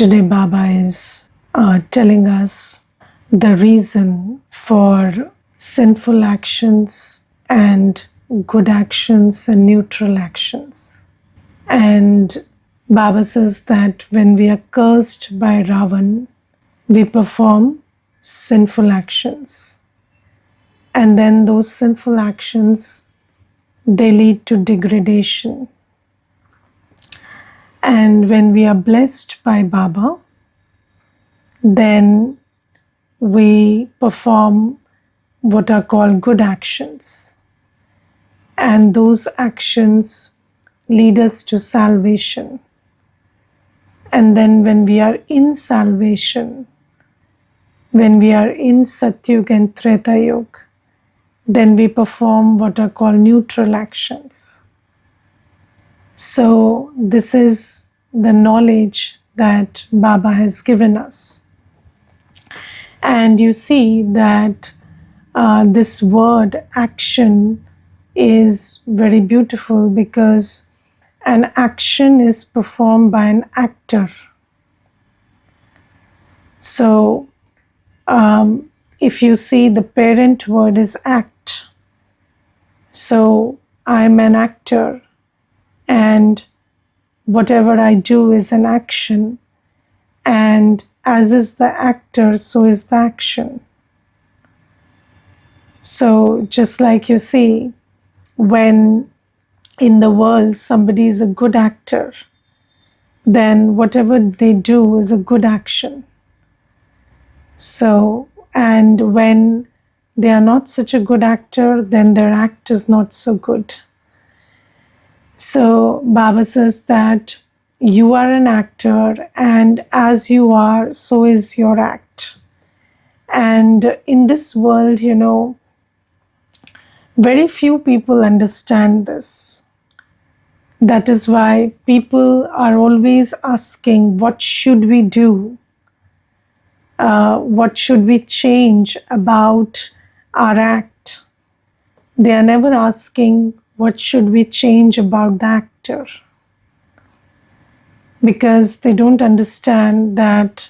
Today, Baba is telling us the reason for sinful actions and good actions and neutral actions. And Baba says that when we are cursed by Ravan, we perform sinful actions. And then those sinful actions, they lead to degradation. And when we are blessed by Baba, then we perform what are called good actions. And those actions lead us to salvation. And then when we are in salvation, when we are in Satyug and Treta Yuga, then we perform what are called neutral actions. So this is the knowledge that Baba has given us. And you see that this word action is very beautiful because an action is performed by an actor. So if you see, the parent word is act. So I'm an actor, and whatever I do is an action, and as is the actor, so is the action. So just like you see, when in the world somebody is a good actor, then whatever they do is a good action. So, and when they are not such a good actor, then their act is not so good. So Baba says that you are an actor, and as you are, so is your act. And in this world, very few people understand this. That is why people are always asking, what should we do? What should we change about our act? They are never asking, what should we change about the actor? Because they don't understand that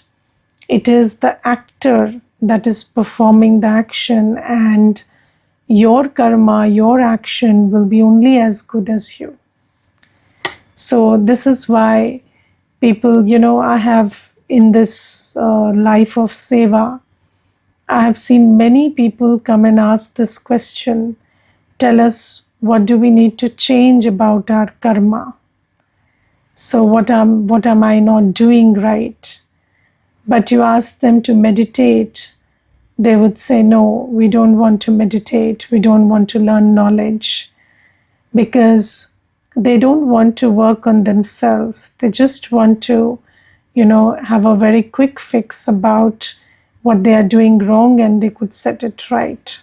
it is the actor that is performing the action, and your karma, your action will be only as good as you. So this is why people, I have in this life of seva, I have seen many people come and ask this question, tell us, what do we need to change about our karma? So what am I not doing right? But you ask them to meditate, they would say, no, we don't want to meditate, we don't want to learn knowledge, because they don't want to work on themselves. They just want to, have a very quick fix about what they are doing wrong, and they could set it right.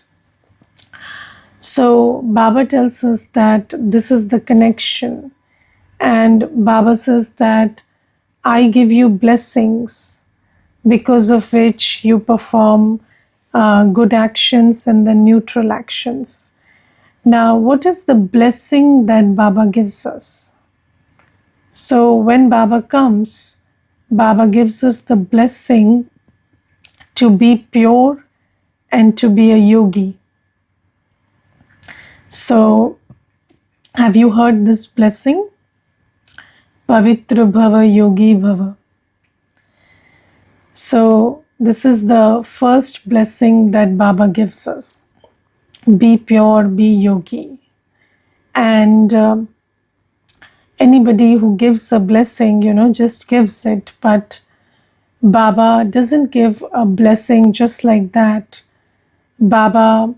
So Baba tells us that this is the connection. And Baba says that I give you blessings because of which you perform good actions and the neutral actions. Now, what is the blessing that Baba gives us? So when Baba comes, Baba gives us the blessing to be pure and to be a yogi. So, have you heard this blessing? Pavitra Bhava Yogi Bhava. So, this is the first blessing that Baba gives us. Be pure, be yogi. And anybody who gives a blessing, just gives it. But Baba doesn't give a blessing just like that. Baba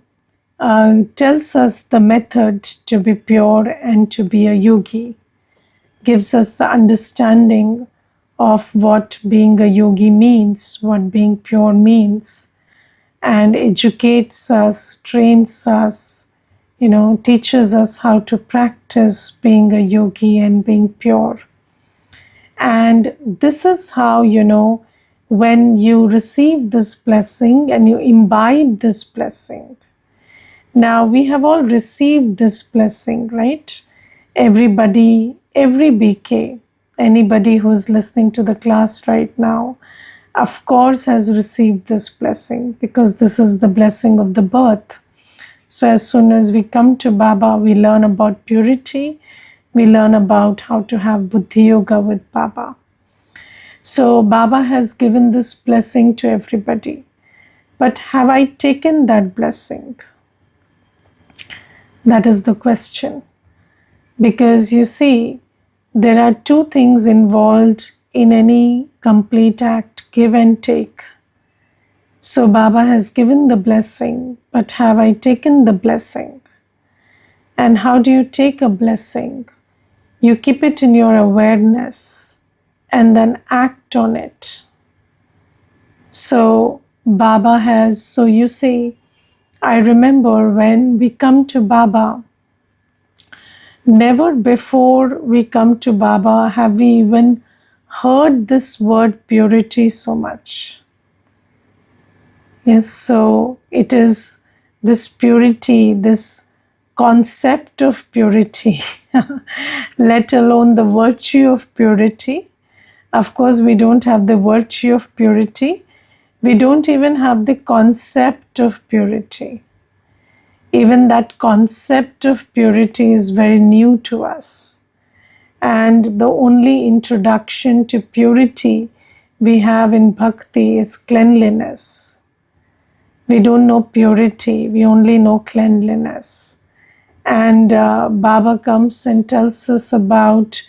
tells us the method to be pure and to be a yogi, gives us the understanding of what being a yogi means, what being pure means, and educates us, trains us, teaches us how to practice being a yogi and being pure. And this is how, when you receive this blessing and you imbibe this blessing. Now, we have all received this blessing, right? Everybody, every BK, anybody who's listening to the class right now, of course, has received this blessing, because this is the blessing of the birth. So as soon as we come to Baba, we learn about purity. We learn about how to have Buddhi Yoga with Baba. So Baba has given this blessing to everybody. But have I taken that blessing? That is the question. Because you see, there are two things involved in any complete act, give and take. So Baba has given the blessing, but have I taken the blessing? And how do you take a blessing? You keep it in your awareness and then act on it. So Baba has, so you see, I remember when we come to Baba, never before we come to Baba have we even heard this word purity so much. Yes, so it is this purity, this concept of purity, let alone the virtue of purity. Of course, we don't have the virtue of purity. We don't even have the concept of purity. Even that concept of purity is very new to us. And the only introduction to purity we have in bhakti is cleanliness. We don't know purity, we only know cleanliness. And Baba comes and tells us about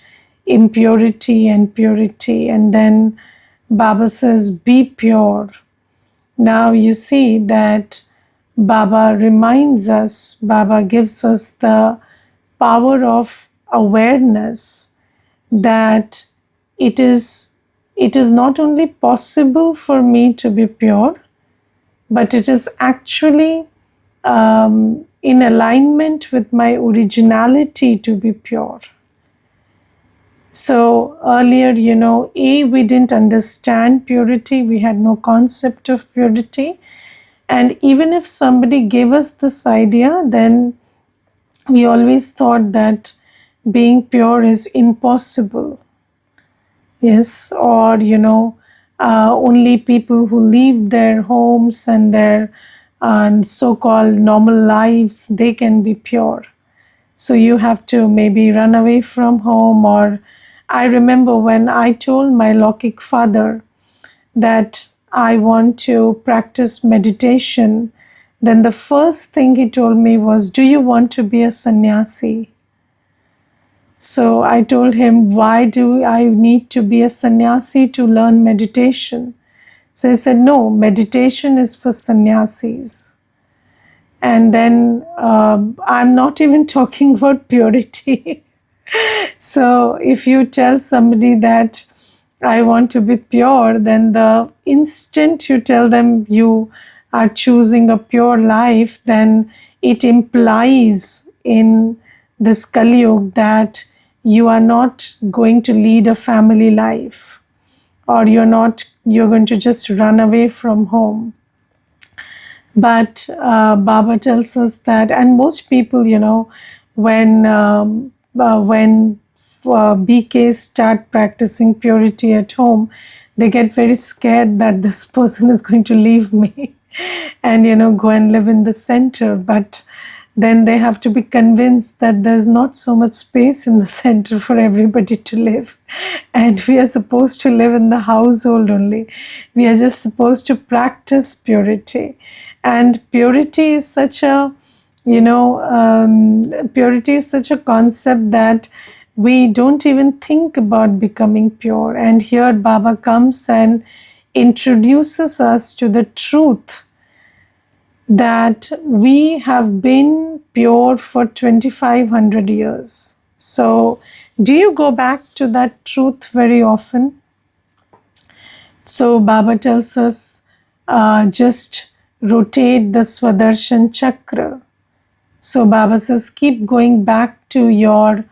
impurity and purity. And then Baba says, be pure. Now you see that Baba reminds us, Baba gives us the power of awareness that it is not only possible for me to be pure, but it is actually in alignment with my originality to be pure. So earlier, we didn't understand purity, we had no concept of purity. And even if somebody gave us this idea, then we always thought that being pure is impossible. Yes, or only people who leave their homes and their so-called normal lives, they can be pure. So you have to maybe run away from home. Or I remember when I told my Lokik father that I want to practice meditation, then the first thing he told me was, do you want to be a sannyasi? So I told him, why do I need to be a sannyasi to learn meditation? So he said, no, meditation is for sannyasis. And then I'm not even talking about purity. So if you tell somebody that I want to be pure, then the instant you tell them you are choosing a pure life, then it implies in this Kali Yuga that you are not going to lead a family life, or you're going to just run away from home. But Baba tells us that, and most people, when BKs start practicing purity at home, they get very scared that this person is going to leave me and go and live in the center. But then they have to be convinced that there's not so much space in the center for everybody to live, and we are supposed to live in the household only. We are just supposed to practice purity. And purity is such a purity is such a concept that we don't even think about becoming pure. And here Baba comes and introduces us to the truth that we have been pure for 2500 years. So do you go back to that truth very often? So Baba tells us, just rotate the Swadershan Chakra. So Baba says, keep going back to your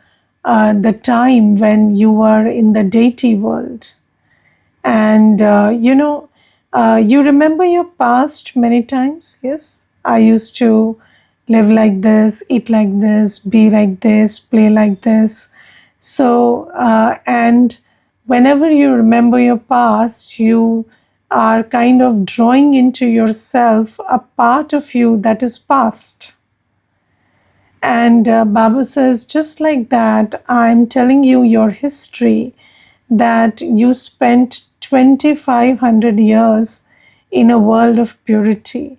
the time when you were in the deity world. And you remember your past many times. Yes, I used to live like this, eat like this, be like this, play like this. So and whenever you remember your past, you are kind of drawing into yourself a part of you that is past. And Baba says, just like that, I'm telling you your history, that you spent 2,500 years in a world of purity.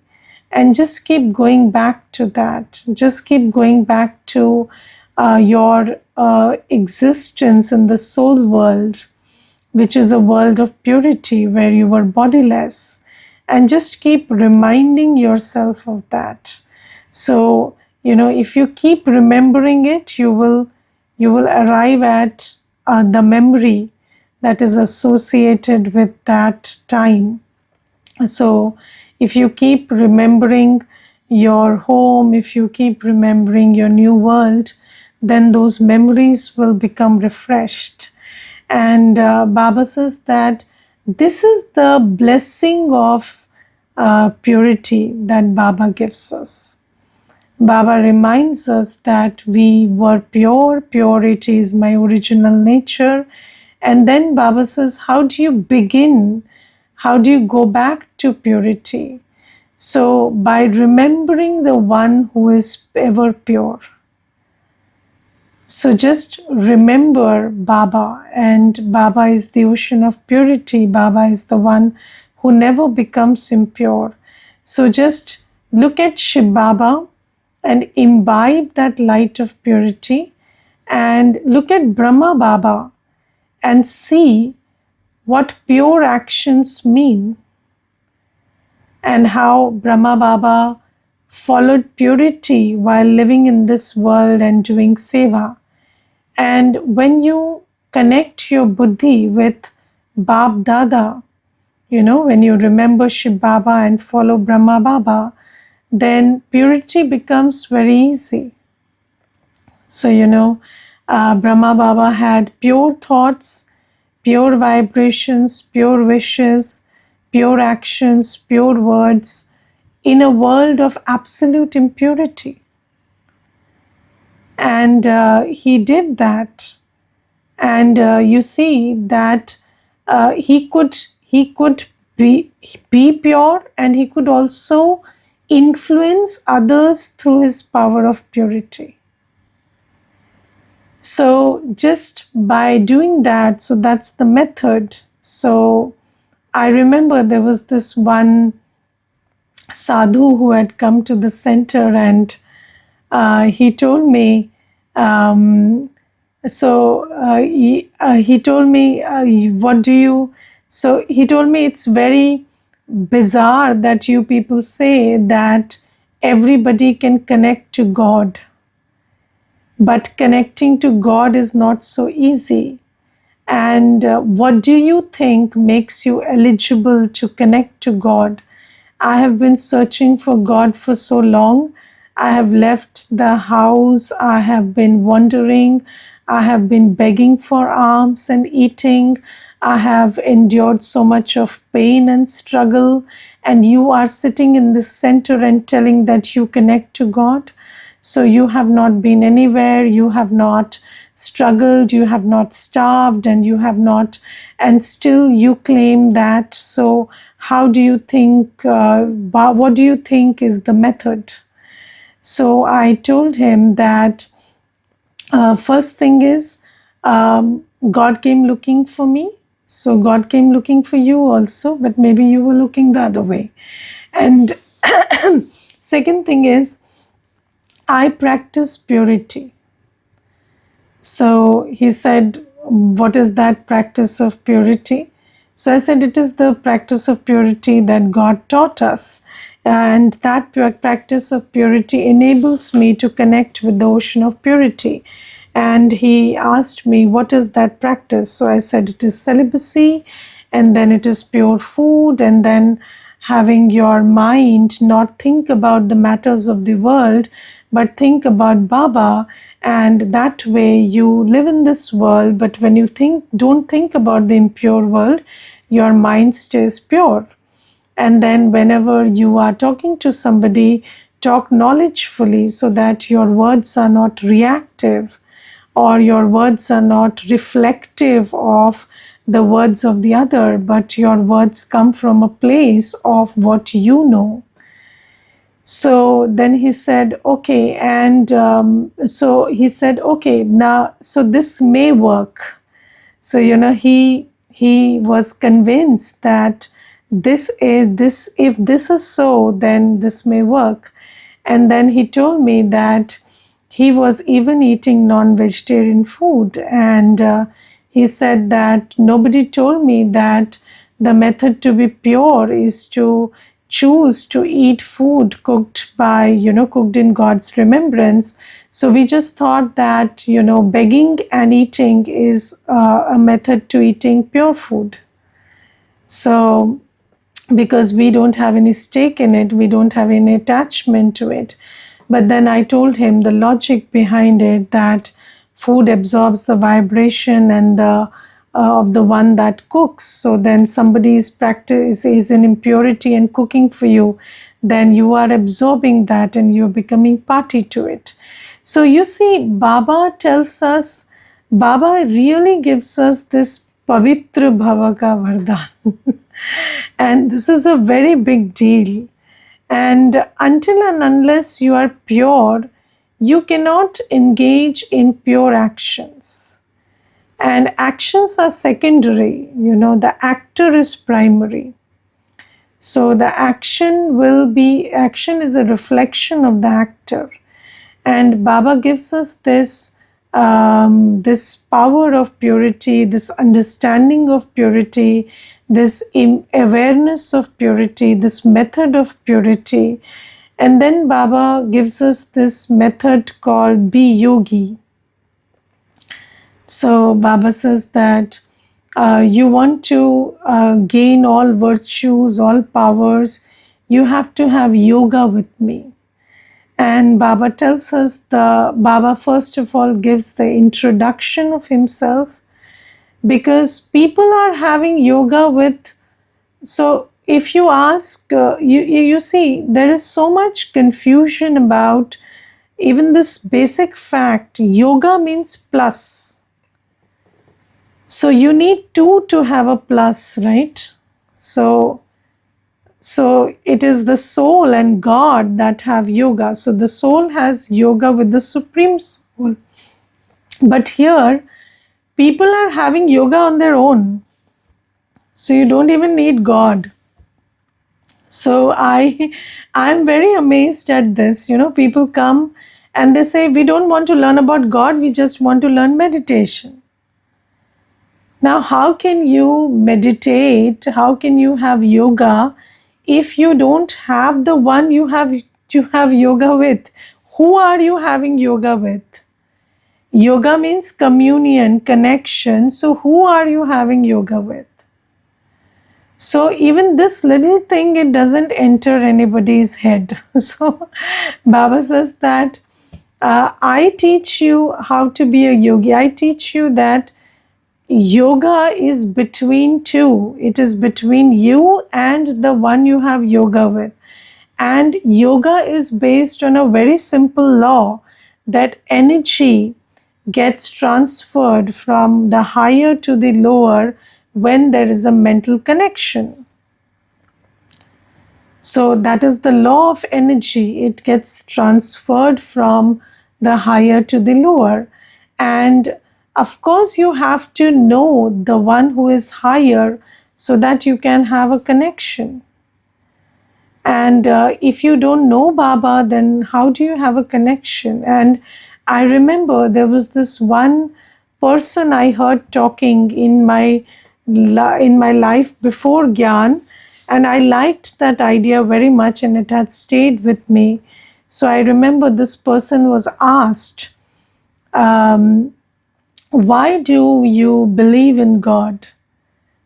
And just keep going back to that. Just keep going back to your existence in the soul world, which is a world of purity where you were bodiless. And just keep reminding yourself of that. So, if you keep remembering it, you will arrive at the memory that is associated with that time. So if you keep remembering your home, if you keep remembering your new world, then those memories will become refreshed. And Baba says that this is the blessing of purity that Baba gives us. Baba reminds us that we were pure, purity is my original nature. And then Baba says, how do you begin? How do you go back to purity? So, by remembering the one who is ever pure. So, just remember Baba, and Baba is the ocean of purity. Baba is the one who never becomes impure. So, just look at Shiv Baba and imbibe that light of purity, and look at Brahma Baba and see what pure actions mean, and how Brahma Baba followed purity while living in this world and doing seva. And when you connect your buddhi with Bab Dada, when you remember Shiv Baba and follow Brahma Baba, then purity becomes very easy. So, Brahma Baba had pure thoughts, pure vibrations, pure wishes, pure actions, pure words in a world of absolute impurity. And he did that. And you see that he could be pure, and he could also influence others through his power of purity. So just by doing that, so that's the method. So I remember there was this one sadhu who had come to the center, and he told me, he told me, what do you, so he told me, it's very bizarre that you people say that everybody can connect to God. But connecting to God is not so easy. And what do you think makes you eligible to connect to God? I have been searching for God for so long. I have left the house. I have been wandering. I have been begging for alms and eating. I have endured so much of pain and struggle. And you are sitting in the center and telling that you connect to God. So you have not been anywhere, you have not struggled, you have not starved, and you have not, and still you claim that. So how do you think, what do you think is the method? So I told him that first thing is, God came looking for me. So God came looking for you also, but maybe you were looking the other way. And second thing is, I practice purity. So he said, what is that practice of purity? So I said, it is the practice of purity that God taught us. And that practice of purity enables me to connect with the ocean of purity. And he asked me, what is that practice? So I said, it is celibacy, and then it is pure food, and then having your mind not think about the matters of the world, but think about Baba. And that way you live in this world, but when you don't think about the impure world, your mind stays pure. And then whenever you are talking to somebody, talk knowledgefully, so that your words are not reactive, or your words are not reflective of the words of the other, but your words come from a place of what you know. So then he said, okay, and so he said, okay, now, so this may work. So he was convinced that this if this is so, then this may work. And then he told me that he was even eating non-vegetarian food, and he said that nobody told me that the method to be pure is to choose to eat food cooked cooked in God's remembrance. So we just thought that begging and eating is a method to eating pure food. So because we don't have any stake in it, we don't have any attachment to it. But then I told him the logic behind it, that food absorbs the vibration and the of the one that cooks. So then somebody's practice is in impurity and cooking for you, then you are absorbing that and you're becoming party to it. So you see, Baba really gives us this Pavitra Bhava ka Vardhan. And this is a very big deal. And until and unless you are pure, you cannot engage in pure actions. And actions are secondary, the actor is primary. So the action is a reflection of the actor. And Baba gives us this power of purity, this understanding of purity, this awareness of purity, this method of purity. And then Baba gives us this method called Be Yogi. So Baba says that you want to gain all virtues, all powers, you have to have yoga with me. And Baba tells us, Baba first of all gives the introduction of himself, because people are having yoga with, so if you ask, you see, there is so much confusion about even this basic fact. Yoga means plus. So you need two to have a plus, right? So it is the soul and God that have yoga. So the soul has yoga with the Supreme Soul. But here, people are having yoga on their own. So you don't even need God. So I'm very amazed at this. People come and they say, we don't want to learn about God, we just want to learn meditation. Now, how can you meditate? How can you have yoga if you don't have the one you have yoga with? Who are you having yoga with? Yoga means communion, connection. So who are you having yoga with? So even this little thing, it doesn't enter anybody's head. So Baba says that I teach you how to be a yogi. I teach you that yoga is between two. It is between you and the one you have yoga with. And yoga is based on a very simple law, that energy gets transferred from the higher to the lower when there is a mental connection. So that is the law of energy. It gets transferred from the higher to the lower. And of course, you have to know the one who is higher so that you can have a connection. And if you don't know Baba, then how do you have a connection? And I remember there was this one person I heard talking in my life before Gyan, and I liked that idea very much, and it had stayed with me. So I remember this person was asked, why do you believe in God?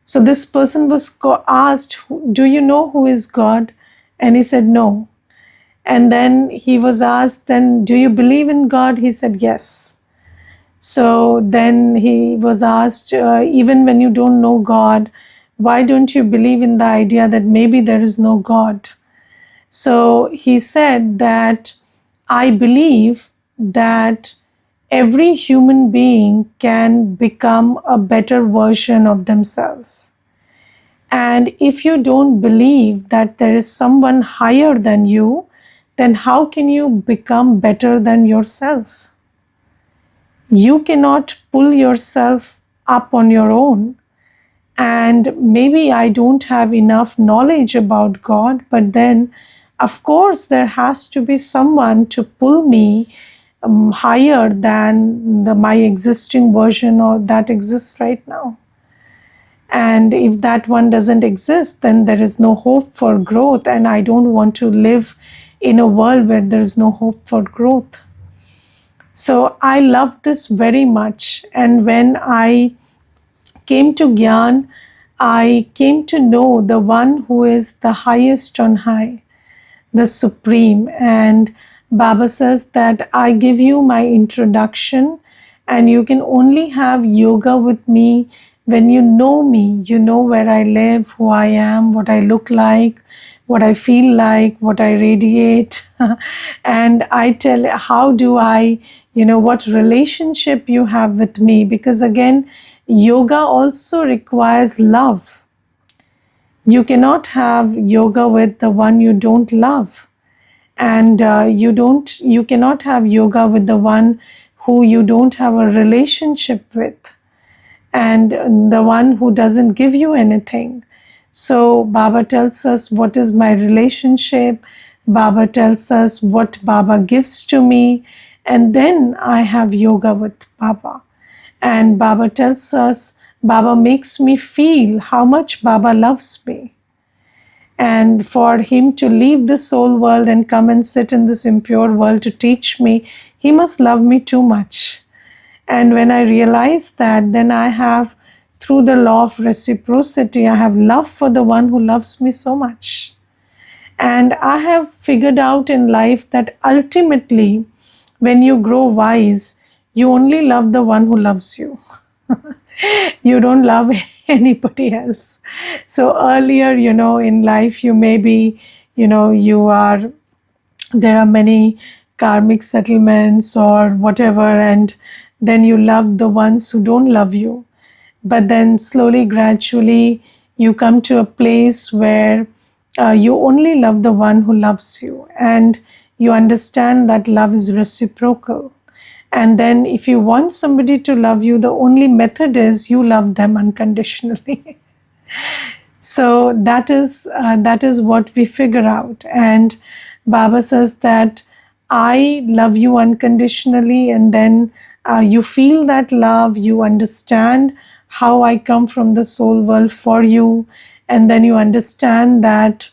So this person was asked, do you know who is God? And he said, no. And then he was asked, then do you believe in God? He said, yes. So then he was asked, even when you don't know God, why don't you believe in the idea that maybe there is no God? So he said that I believe that every human being can become a better version of themselves. And if you don't believe that there is someone higher than you, then how can you become better than yourself? You cannot pull yourself up on your own. And maybe I don't have enough knowledge about God, but then, of course, there has to be someone to pull me higher than my existing version or that exists right now. And if that one doesn't exist, then there is no hope for growth. And I don't want to live in a world where there is no hope for growth. So I love this very much. And when I came to Gyan, I came to know the one who is the highest on high, the Supreme. And Baba says that I give you my introduction, and you can only have yoga with me when you know me. You know where I live, who I am, what I look like, what I feel like, what I radiate. And I tell how do I, what relationship you have with me. Because again, yoga also requires love. You cannot have yoga with the one you don't love. And you cannot have yoga with the one who you don't have a relationship with, and the one who doesn't give you anything. So Baba tells us what is my relationship. Baba tells us what Baba gives to me, and then I have yoga with Baba. And Baba tells us, Baba makes me feel how much Baba loves me. And for him to leave the soul world and come and sit in this impure world to teach me, he must love me too much. And when I realize that, then I have, through the law of reciprocity, I have love for the one who loves me so much. And I have figured out in life that ultimately, when you grow wise, you only love the one who loves you. You don't love anybody else. So earlier, in life, you may be, there are many karmic settlements or whatever, and then you love the ones who don't love you. But then slowly, gradually, you come to a place where you only love the one who loves you, and you understand that love is reciprocal. And then if you want somebody to love you, the only method is you love them unconditionally. So that is what we figure out. And Baba says that I love you unconditionally, and then you feel that love, you understand how I come from the soul world for you, and then you understand that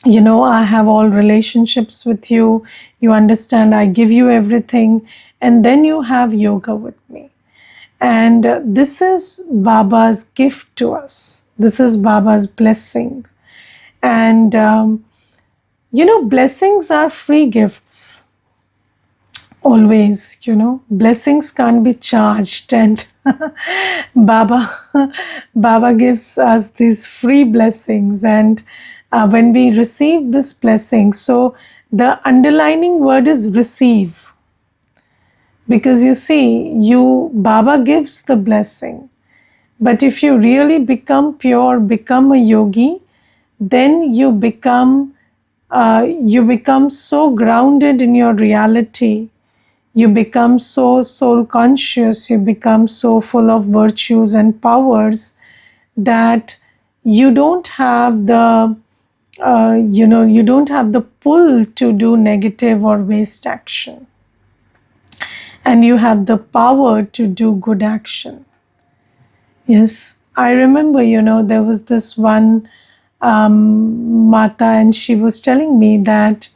I have all relationships with you. You understand I give you everything, and then you have yoga with me. And this is Baba's gift to us. This is Baba's blessing. And blessings are free gifts. Always, blessings can't be charged, and Baba gives us these free blessings. And when we receive this blessing, so the underlining word is receive, because you see, Baba gives the blessing, but if you really become pure, become a yogi, then you become so grounded in your reality. You become so soul conscious, you become so full of virtues and powers that you don't have the you don't have the pull to do negative or waste action, and you have the power to do good action. Yes, I remember, there was this one Mata, and she was telling me that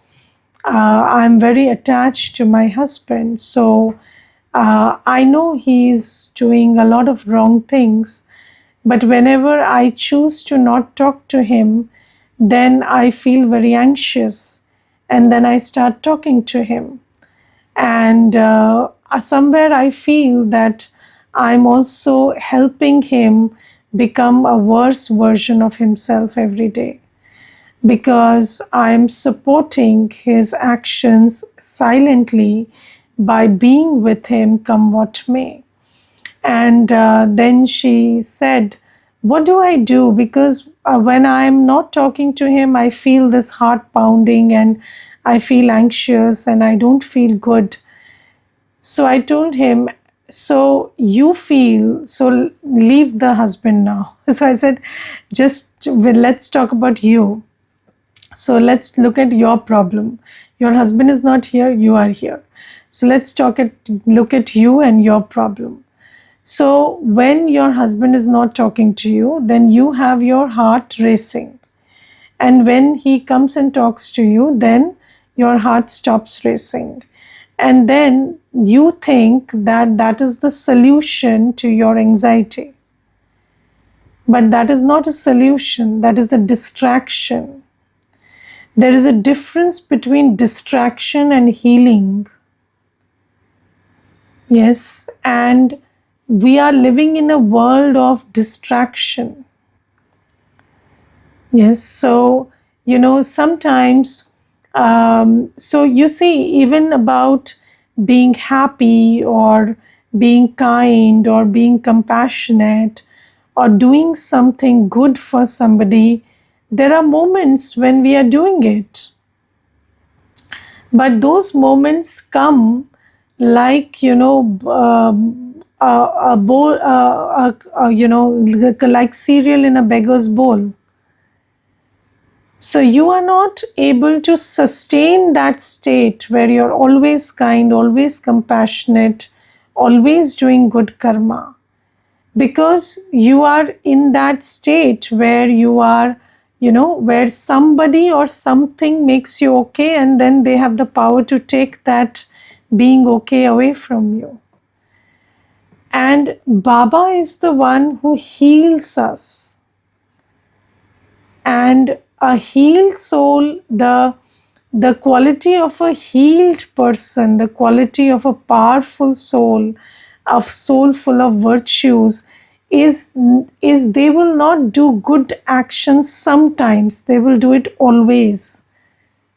I'm very attached to my husband. So I know he's doing a lot of wrong things, but whenever I choose to not talk to him, then I feel very anxious, and then I start talking to him. And somewhere I feel that I'm also helping him become a worse version of himself every day, because I'm supporting his actions silently, by being with him, come what may. And then she said, what do I do? Because when I'm not talking to him, I feel this heart pounding and I feel anxious and I don't feel good. So I told him, so you feel, so leave the husband now. So I said, let's talk about you. So let's look at your problem. Your husband is not here, you are here. So let's look at you and your problem. So when your husband is not talking to you, then you have your heart racing. And when he comes and talks to you, then your heart stops racing. And then you think that that is the solution to your anxiety. But that is not a solution, that is a distraction. There is a difference between distraction and healing. Yes, and we are living in a world of distraction. Yes, so, sometimes, so you see, even about being happy or being kind or being compassionate or doing something good for somebody, there are moments when we are doing it. But those moments come like, a bowl, like cereal in a beggar's bowl. So you are not able to sustain that state where you're always kind, always compassionate, always doing good karma, because you are in that state where you are, where somebody or something makes you okay, and then they have the power to take that being okay away from you. And Baba is the one who heals us. And a healed soul, the quality of a healed person, the quality of a powerful soul, a soul full of virtues, is they will not do good actions sometimes, they will do it always,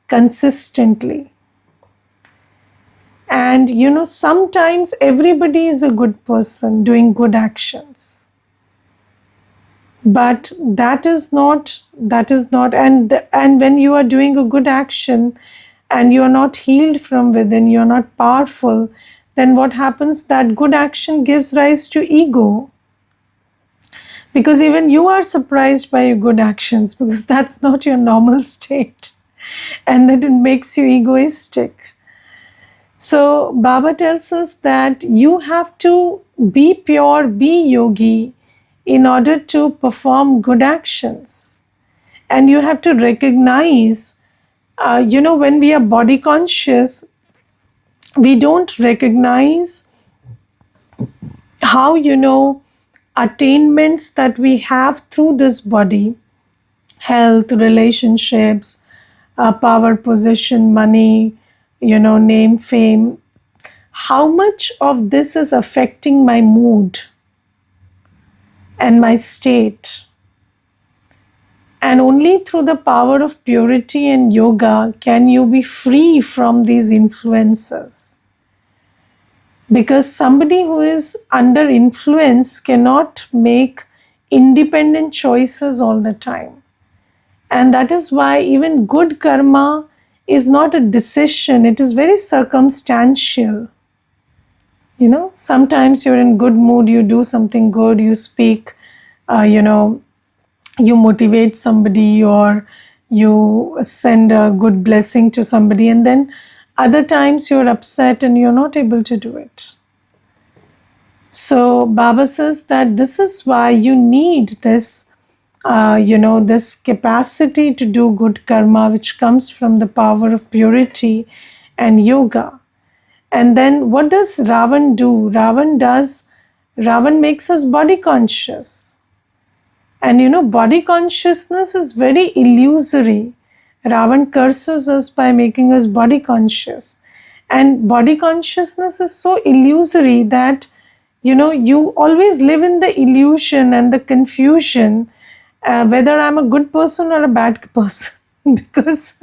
consistently. And sometimes everybody is a good person doing good actions. But that is not, and when you are doing a good action and you are not healed from within, you are not powerful, then what happens? That good action gives rise to ego. Because even you are surprised by your good actions, because that's not your normal state. And that it makes you egoistic. So Baba tells us that you have to be pure, be yogi, in order to perform good actions. And you have to recognize, when we are body conscious, we don't recognize how, attainments that we have through this body, health, relationships, power, position, money, name, fame, how much of this is affecting my mood and my state. And only through the power of purity and yoga can you be free from these influences. Because somebody who is under influence cannot make independent choices all the time. And that is why even good karma is not a decision, it is very circumstantial. Sometimes you're in good mood, you do something good, you speak, you motivate somebody or you send a good blessing to somebody, and then other times you're upset and you're not able to do it. So Baba says that this is why you need this, this capacity to do good karma, which comes from the power of purity and yoga. And then what does Ravan do? Ravan makes us body conscious. And body consciousness is very illusory. Ravan curses us by making us body conscious. And body consciousness is so illusory that, you always live in the illusion and the confusion, whether I'm a good person or a bad person. Because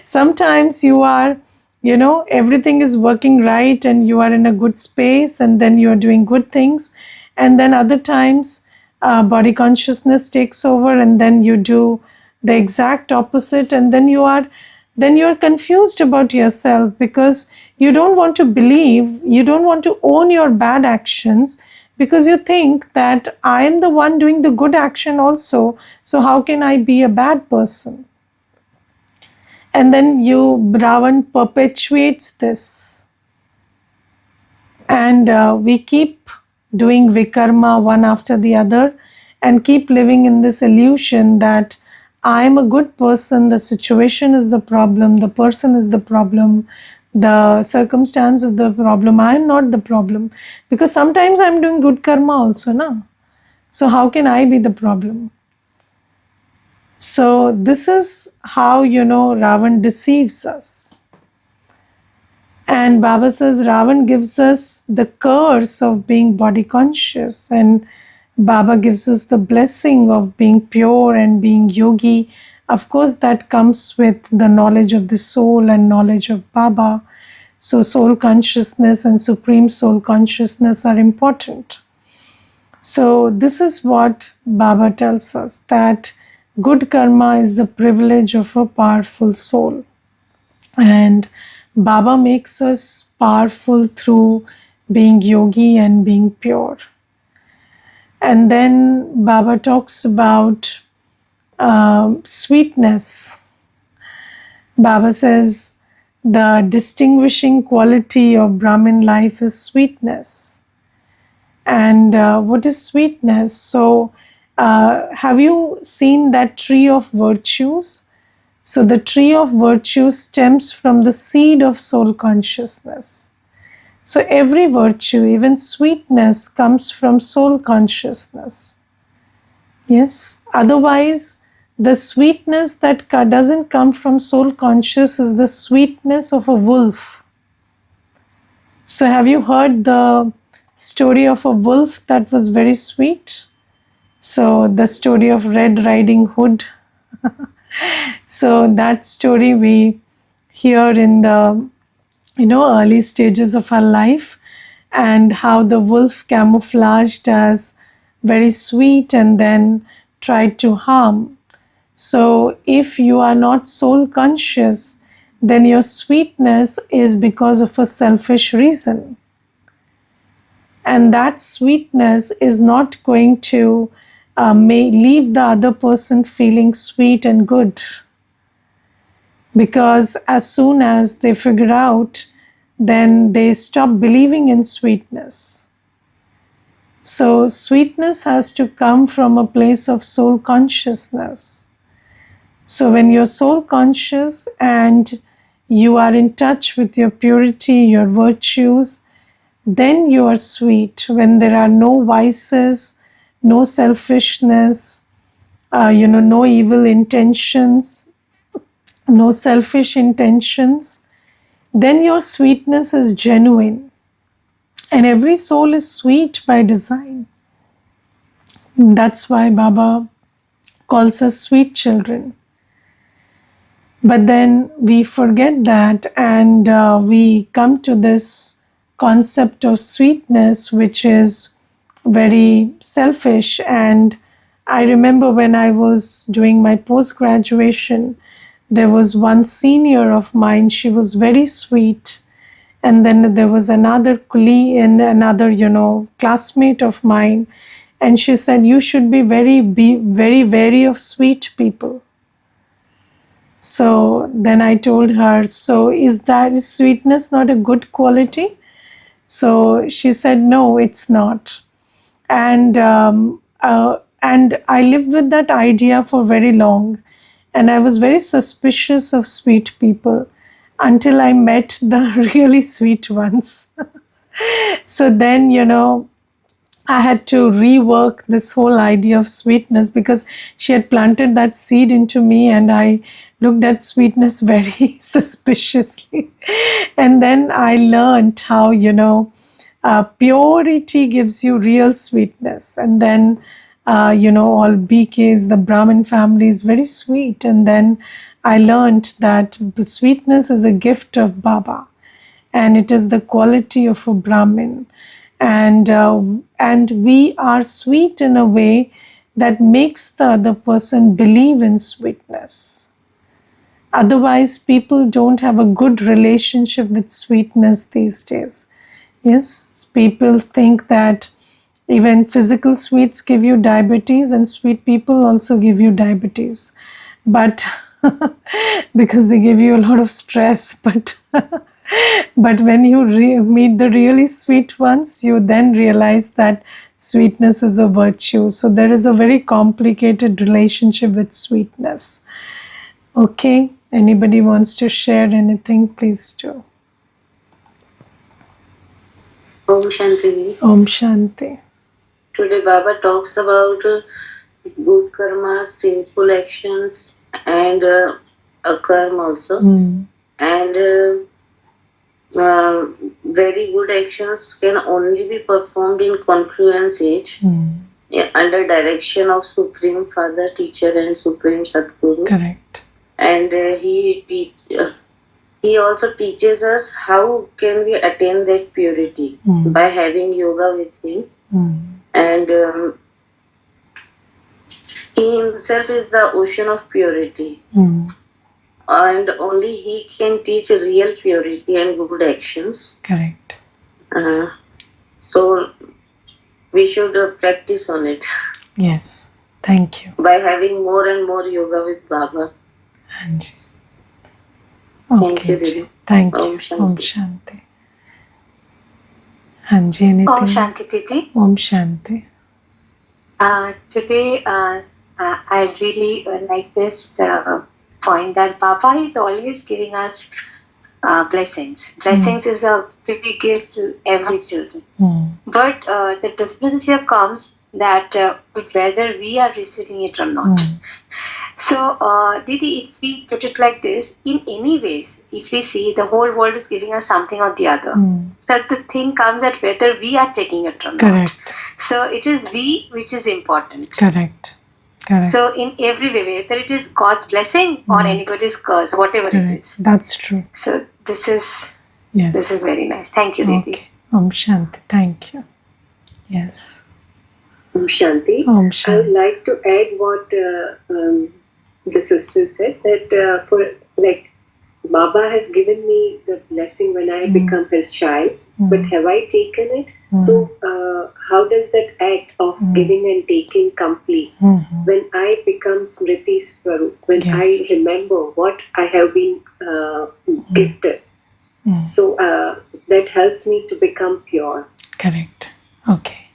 sometimes you are everything is working right and you are in a good space and then you are doing good things. And then other times, body consciousness takes over and then you do the exact opposite, and then you're confused about yourself because you don't want to believe, you don't want to own your bad actions, because you think that I am the one doing the good action also, so how can I be a bad person? And then Ravan perpetuates this. And we keep doing vikarma one after the other and keep living in this illusion that I am a good person, the situation is the problem, the person is the problem, the circumstance is the problem, I am not the problem. Because sometimes I am doing good karma also, na? So how can I be the problem? So this is how, Ravan deceives us. And Baba says Ravan gives us the curse of being body conscious, and Baba gives us the blessing of being pure and being yogi. Of course, that comes with the knowledge of the soul and knowledge of Baba. So soul consciousness and supreme soul consciousness are important. So this is what Baba tells us, that good karma is the privilege of a powerful soul. And Baba makes us powerful through being yogi and being pure. And then Baba talks about sweetness. Baba says the distinguishing quality of Brahmin life is sweetness. And what is sweetness? So, have you seen that tree of virtues? So the tree of virtue stems from the seed of soul consciousness. So every virtue, even sweetness, comes from soul consciousness. Yes. Otherwise, the sweetness that doesn't come from soul conscious is the sweetness of a wolf. So have you heard the story of a wolf that was very sweet? So the story of Red Riding Hood. So that story we hear in the early stages of our life, and how the wolf camouflaged as very sweet and then tried to harm. So if you are not soul conscious, then your sweetness is because of a selfish reason. And that sweetness is not going to may leave the other person feeling sweet and good. Because as soon as they figure out, then they stop believing in sweetness. So sweetness has to come from a place of soul consciousness. So when you're soul conscious and you are in touch with your purity, your virtues, then you are sweet. When there are no vices, no selfishness, no evil intentions, no selfish intentions, then your sweetness is genuine. And every soul is sweet by design. That's why Baba calls us sweet children. But then we forget that, and we come to this concept of sweetness, which is very selfish. And I remember when I was doing my post-graduation, there was one senior of mine, she was very sweet. And then there was another colleague and another, classmate of mine. And she said, you should be very wary of sweet people. So then I told her, so is sweetness not a good quality? So she said, no, it's not. And I lived with that idea for very long. And I was very suspicious of sweet people until I met the really sweet ones. So then, I had to rework this whole idea of sweetness, because she had planted that seed into me and I looked at sweetness very suspiciously. And then I learned how, purity gives you real sweetness. And then, all BKs, the Brahmin family is very sweet. And then I learned that sweetness is a gift of Baba, and it is the quality of a Brahmin. And we are sweet in a way that makes the other person believe in sweetness. Otherwise, people don't have a good relationship with sweetness these days. Yes, people think that even physical sweets give you diabetes, and sweet people also give you diabetes. But because they give you a lot of stress, but when you meet the really sweet ones, you then realize that sweetness is a virtue. So there is a very complicated relationship with sweetness. Okay, anybody wants to share anything, please do. Om Shanti. Om Shanti. Today Baba talks about good karma, sinful actions, and akarma also. And very good actions can only be performed in confluence age, under direction of Supreme Father, Teacher, and Supreme Sadguru. Correct. And he also teaches us how can we attain that purity by having yoga with him. And he himself is the ocean of purity. And only he can teach real purity and good actions. Correct. So we should practice on it. Yes, thank you. By having more and more yoga with Baba. Anji. Thank you, Didi. Thank you. Om Shanti. Om Shanti. Anji, anything? Om Shanti, Didi. Om Shanti. Today, I really like this point that Baba is always giving us blessings. Blessings is a free gift to every children. But the difference here comes that whether we are receiving it or not. So, Didi, if we put it like this, in any ways, if we see the whole world is giving us something or the other, that the thing comes that whether we are taking it or not. Correct. So, it is we which is important. Correct. Correct. So, in every way, whether it is God's blessing or anybody's curse, whatever Correct. it is. That's true. So, this is very nice. Thank you, Didi. Okay. Om Shanti. Thank you. Yes. Om Shanti. Om I Shanti. would like to add what the sister said, that for like Baba has given me the blessing when I become his child, but have I taken it? So how does that act of giving and taking complete when I become Smriti Swarup, when I remember what I have been gifted? So that helps me to become pure. Correct. Okay.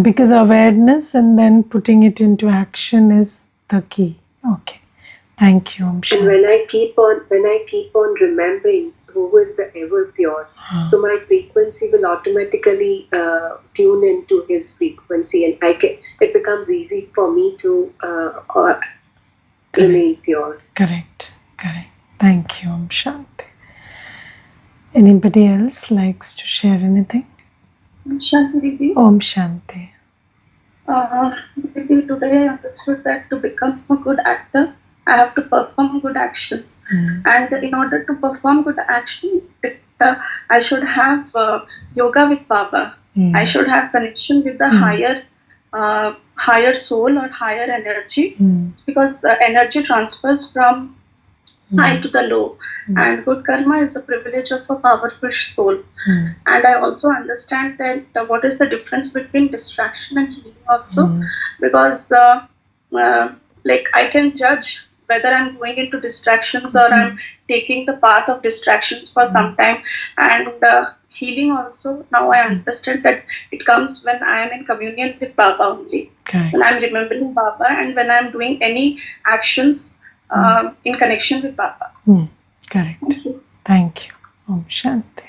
Because awareness and then putting it into action is the key. Okay. Thank you, Om Shanti. And when I keep on remembering who is the ever pure, so my frequency will automatically tune into his frequency, and it becomes easy for me to remain pure. Correct. Correct. Thank you, Om Shanti. Anybody else likes to share anything? Om Shanti, Didi. Om Shanti. Didi, today I understood that to become a good actor, I have to perform good actions. And in order to perform good actions, I should have yoga with Baba. I should have connection with the higher soul or higher energy, because energy transfers from high to the low. And good karma is a privilege of a powerful soul. And I also understand that what is the difference between distraction and healing also, because like I can judge whether I'm going into distractions or I'm taking the path of distractions for some time. And healing also, now I understand that it comes when I am in communion with Baba only. Correct. When I'm remembering Baba and when I'm doing any actions in connection with Baba. Correct. Thank you. Thank you. Om Shanti.